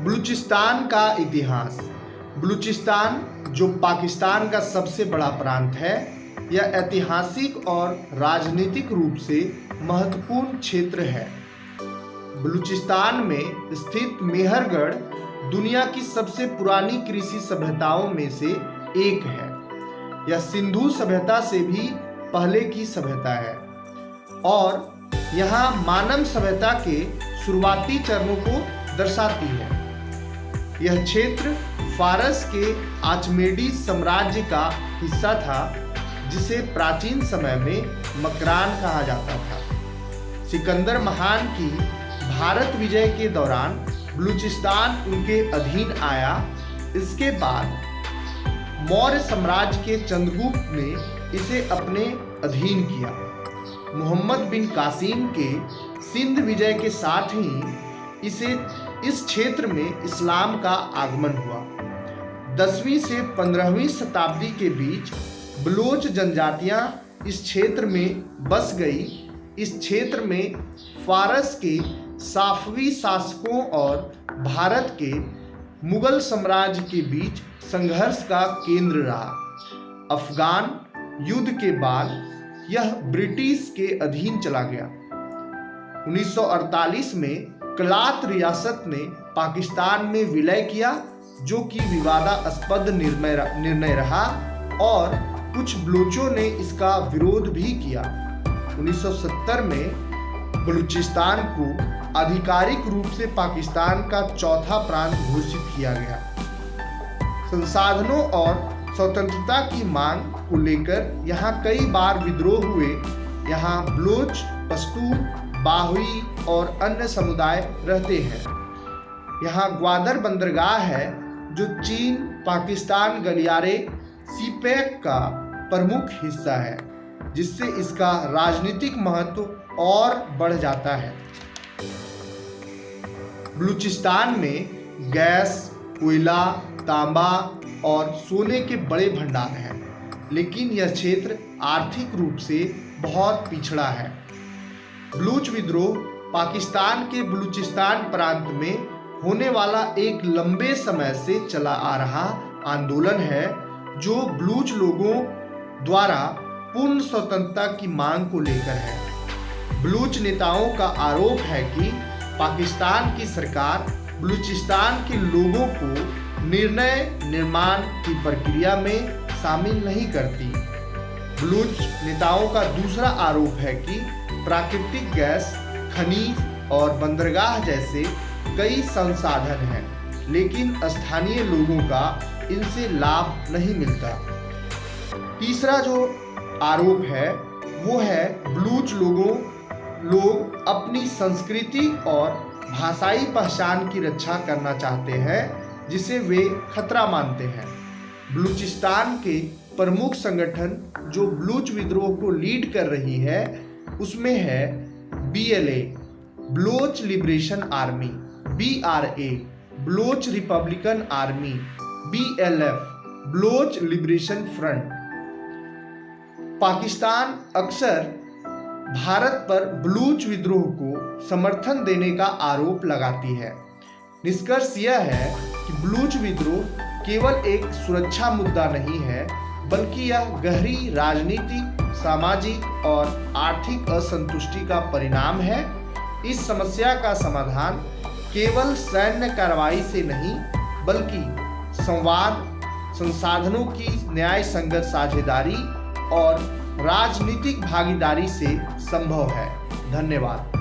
बलूचिस्तान का इतिहास। बलूचिस्तान, जो पाकिस्तान का सबसे बड़ा प्रांत है, यह ऐतिहासिक और राजनीतिक रूप से महत्वपूर्ण क्षेत्र है। बलूचिस्तान में स्थित मेहरगढ़ दुनिया की सबसे पुरानी कृषि सभ्यताओं में से एक है। यह सिंधु सभ्यता से भी पहले की सभ्यता है और यहाँ मानव सभ्यता के शुरुआती चरणों को दर्शाती है। यह क्षेत्र फारस के आर्चमेडी साम्राज्य का हिस्सा था, जिसे प्राचीन समय में मकरान कहा जाता था। सिकंदर महान की भारत विजय के दौरान बलूचिस्तान उनके अधीन आया। इसके बाद मौर्य साम्राज्य के चंद्रगुप्त ने इसे अपने अधीन किया। मोहम्मद बिन कासिम के सिंध विजय के साथ ही इस क्षेत्र में इस्लाम का आगमन हुआ। 10वीं से 15वीं शताब्दी के बीच बलोच जनजातियां इस क्षेत्र में बस गई। इस क्षेत्र में फारस के साफवी शासकों और भारत के मुगल साम्राज्य के बीच संघर्ष का केंद्र रहा। अफगान युद्ध के बाद यह ब्रिटिश के अधीन चला गया। 1948 में कलात रियासत ने पाकिस्तान में विलय किया, जो कि विवादास्पद निर्णय रहा और कुछ बलोचों ने इसका विरोध भी किया। 1970 में बलूचिस्तान को आधिकारिक रूप से पाकिस्तान का चौथा प्रांत घोषित किया गया। संसाधनों और स्वतंत्रता की मांग को लेकर यहाँ कई बार विद्रोह हुए। यहाँ बलोच, पश्तून, बाहुई और अन्य समुदाय रहते हैं। यहाँ ग्वादर बंदरगाह है, जो चीन पाकिस्तान गलियारे सीपैक का प्रमुख हिस्सा है, जिससे इसका राजनीतिक महत्व और बढ़ जाता है। बलूचिस्तान में गैस, कोयला, तांबा और सोने के बड़े भंडार हैं, लेकिन यह क्षेत्र आर्थिक रूप से बहुत पिछड़ा है। बलूच विद्रोह पाकिस्तान के बलूचिस्तान प्रांत में होने वाला एक लंबे समय से चला आ रहा आंदोलन है, जो बलूच लोगों द्वारा पूर्ण स्वतंत्रता की मांग को लेकर है। बलूच नेताओं का आरोप है कि पाकिस्तान की सरकार बलूचिस्तान के लोगों को निर्णय निर्माण की प्रक्रिया में शामिल नहीं करती। बलूच नेताओं का दूसरा आरोप है कि प्राकृतिक गैस, खनिज और बंदरगाह जैसे कई संसाधन हैं, लेकिन स्थानीय लोगों का इनसे लाभ नहीं मिलता। तीसरा जो आरोप है वो है बलूच लोग अपनी संस्कृति और भाषाई पहचान की रक्षा करना चाहते हैं, जिसे वे खतरा मानते हैं। बलूचिस्तान के प्रमुख संगठन जो बलूच विद्रोह को लीड कर रही है, उसमें है BLA Baloch Liberation Army, BRA Baloch Republican Army, BLF Baloch Liberation Front. Pakistan अक्सर भारत पर बलूच विद्रोह को समर्थन देने का आरोप लगाती है। निष्कर्ष यह है कि बलूच विद्रोह केवल एक सुरक्षा मुद्दा नहीं है, बल्कि यह गहरी राजनीतिक, सामाजिक और आर्थिक असंतुष्टि का परिणाम है। इस समस्या का समाधान केवल सैन्य कार्रवाई से नहीं, बल्कि संवाद, संसाधनों की न्यायसंगत साझेदारी और राजनीतिक भागीदारी से संभव है। धन्यवाद।